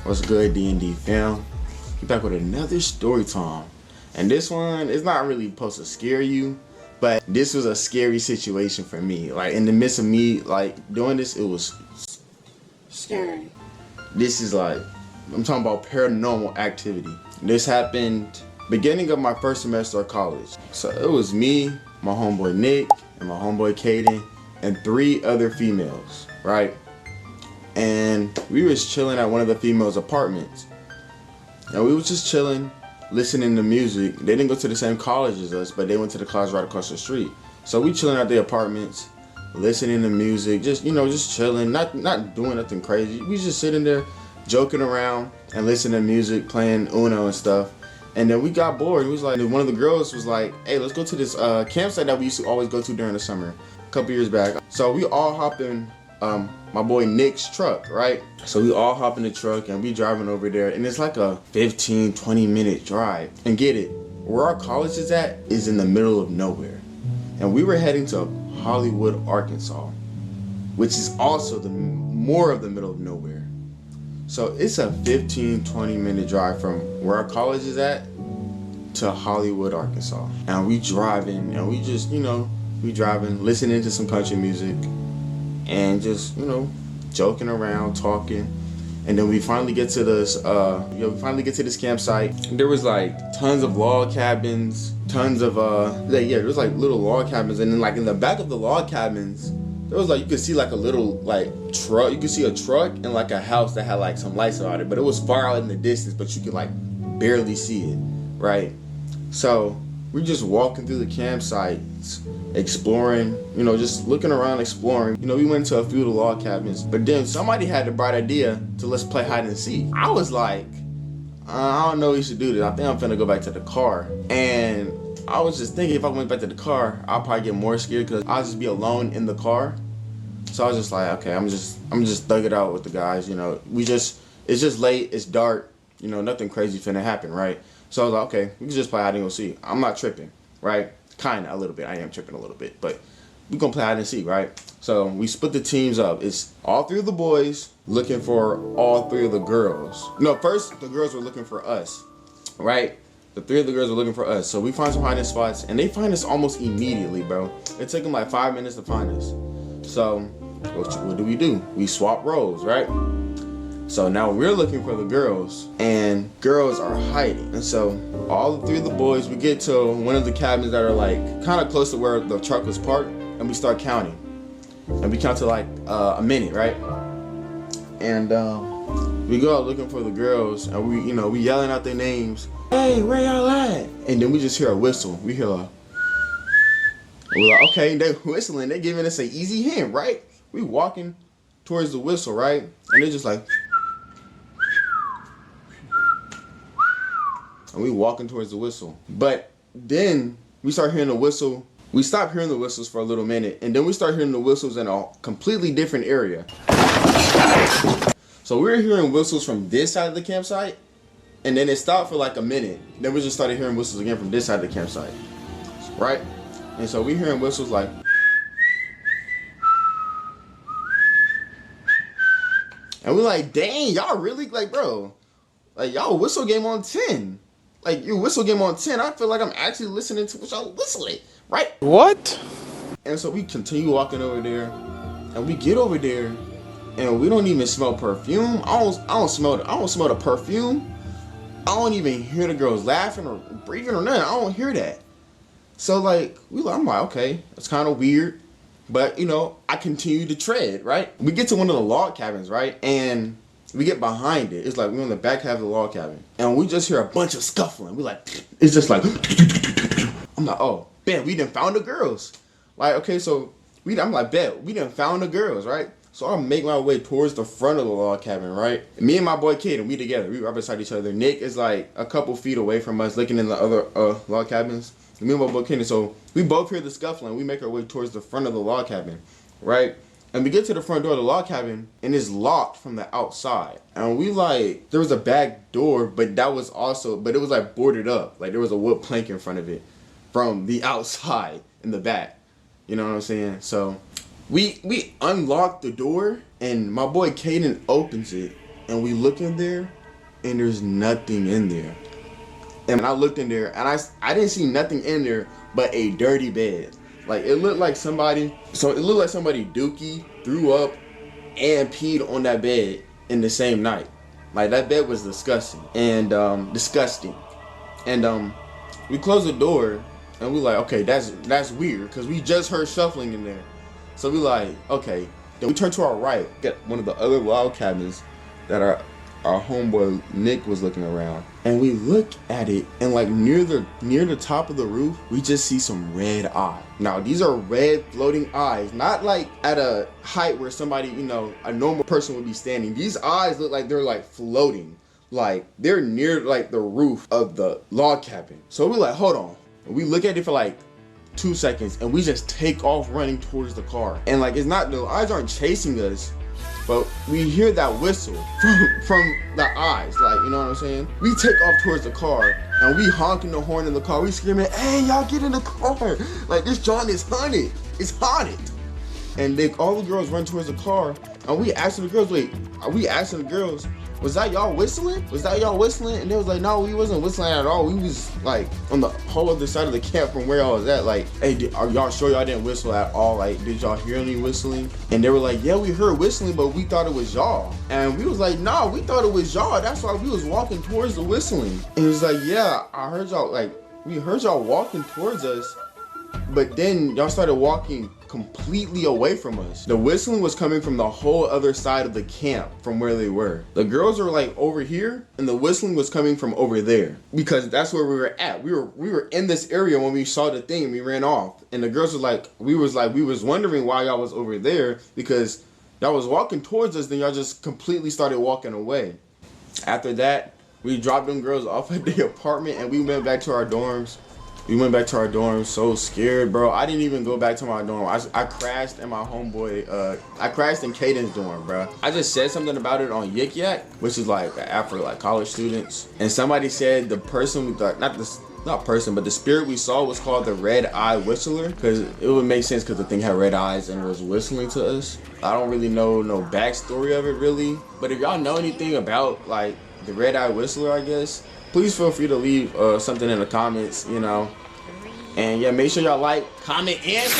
What's good, D&D fam? Get back with another story time. And this one is not really supposed to scare you, but this was a scary situation for me. Like, in the midst of me, like, doing this, it was scary. This is like, I'm talking about paranormal activity. This happened beginning of my first semester of college. So it was me, my homeboy Nick, and my homeboy Caden, and 3 other females, right? And we was chilling at one of the females' apartments. And we was just chilling, listening to music. They didn't go to the same college as us, but they went to the college right across the street. So we chilling at the apartments, listening to music, just, just chilling, not doing nothing crazy. We just sitting there, joking around and listening to music, playing Uno and stuff. And then we got bored. It was like, one of the girls was like, hey, let's go to this campsite that we used to always go to during the summer, a couple years back. So we all hop in my boy Nick's truck, right? So we all hop in the truck and we driving over there, and it's like a 15-20 minute drive. And get it, where our college is at is in the middle of nowhere. And we were heading to Hollywood, Arkansas, which is also more of the middle of nowhere. So it's a 15-20 minute drive from where our college is at to Hollywood, Arkansas. And we driving, and we just, we driving, listening to some country music, and just, joking around, talking. And then we finally get to this campsite. There was like tons of log cabins, tons of there was like little log cabins, and then like in the back of the log cabins, there was like, you could see like a little like truck. You could see a truck and like a house that had like some lights on it, but it was far out in the distance, but you could like barely see it, right? So we're just walking through the campsites, exploring, just looking around, exploring. We went to a few of the log cabins, but then somebody had the bright idea to let's play hide and seek. I was like, I don't know if we should do this. I think I'm finna go back to the car. And I was just thinking, if I went back to the car, I'll probably get more scared because I'll just be alone in the car. So I was just like, okay, I'm just thug it out with the guys. It's just late, it's dark, nothing crazy finna happen, right? So I was like, okay, we can just play hide and go seek. I'm not tripping, right? Kinda, a little bit. I am tripping a little bit, but we're gonna play hide and seek, right? So we split the teams up. It's all 3 of the boys looking for all 3 of the girls. No, first the girls were looking for us, right? The 3 of the girls were looking for us. So we find some hiding spots, and they find us almost immediately, bro. It took them like 5 minutes to find us. So what do? We swap roles, right? So now we're looking for the girls, and girls are hiding. And so all 3 of the boys, we get to one of the cabins that are like kind of close to where the truck was parked, and we start counting. And we count to like a minute, right? And we go out looking for the girls, and we yelling out their names. Hey, where y'all at? And then we just hear a whistle. We hear a, we're like, okay, they're whistling. They're giving us an easy hint, right? We walking towards the whistle, right? And they're just like, and we walking towards the whistle. But then we start hearing the whistle. We stop hearing the whistles for a little minute, and then we start hearing the whistles in a completely different area. So we were hearing whistles from this side of the campsite, and then it stopped for like a minute. Then we just started hearing whistles again from this side of the campsite, right? And so we hearing whistles like, and we're like, dang, y'all really, like, bro, like, y'all whistle game on 10. Like, your whistle game on 10, I feel like I'm actually listening to what y'all whistling, right? What? And so we continue walking over there, and we get over there, and we don't even smell perfume. I don't smell the perfume. I don't even hear the girls laughing or breathing or nothing. I don't hear that. So like, I'm like, okay, that's kind of weird. But I continue to tread, right? We get to one of the log cabins, right? And we get behind it. It's like we're on the back half of the log cabin. And we just hear a bunch of scuffling. We like, it's just like, I'm like, oh, bet, we done found the girls. Like, okay, so I'm like, bet, we done found the girls, right? So I make my way towards the front of the log cabin, right? Me and my boy Caden, we together. We right beside each other. Nick is like a couple feet away from us, looking in the other log cabins. And me and my boy Caden, so we both hear the scuffling. We make our way towards the front of the log cabin, right? And we get to the front door of the log cabin, and it's locked from the outside. And we like, there was a back door, but it was like boarded up. Like there was a wood plank in front of it from the outside in the back. You know what I'm saying? So we unlock the door, and my boy Caden opens it, and we look in there, and there's nothing in there. And I looked in there, and I didn't see nothing in there but a dirty bed. Like, it looked like somebody dookie, threw up, and peed on that bed in the same night. Like, that bed was disgusting. And, And, we closed the door, and we like, okay, that's weird, because we just heard shuffling in there. So we like, okay. Then we turn to our right, get one of the other log cabins that our homeboy Nick was looking around, and we look at it, and like near the top of the roof, we just see some red eyes. Now these are red floating eyes, not like at a height where somebody, a normal person would be standing. These eyes look like they're like floating, like they're near like the roof of the log cabin. So we like, hold on. And we look at it for like 2 seconds, and we just take off running towards the car. And like, the eyes aren't chasing us, but we hear that whistle from the eyes, like, you know what I'm saying? We take off towards the car, and we honking the horn in the car. We screaming, hey, y'all get in the car. Like, this joint is haunted. It's haunted. And all the girls run towards the car, and we asking the girls, was that y'all whistling? Was that y'all whistling? And they was like, no, we wasn't whistling at all. We was like on the whole other side of the camp from where I was at. Like, hey, are y'all sure y'all didn't whistle at all? Like, did y'all hear any whistling? And they were like, yeah, we heard whistling, but we thought it was y'all. And we was like, no, we thought it was y'all. That's why we was walking towards the whistling. And it was like, yeah, I heard y'all, like, we heard y'all walking towards us, but then y'all started walking completely away from us. The whistling was coming from the whole other side of the camp from where they were. The girls were like over here, and the whistling was coming from over there, because that's where we were at. We were in this area when we saw the thing, and we ran off. And the girls were like, we was wondering why y'all was over there, because y'all was walking towards us, then y'all just completely started walking away. After that, we dropped them girls off at the apartment, and we went back to our dorms. So scared, bro. I didn't even go back to my dorm. I crashed in my homeboy, I crashed in Caden's dorm, bro. I just said something about it on Yik Yak, which is like an app for like college students. And somebody said the person, but the spirit we saw was called the Red Eye Whistler, because it would make sense because the thing had red eyes and was whistling to us. I don't really know no backstory of it really, but if y'all know anything about like the Red Eye Whistler, I guess, please feel free to leave something in the comments, And yeah, make sure y'all like, comment, and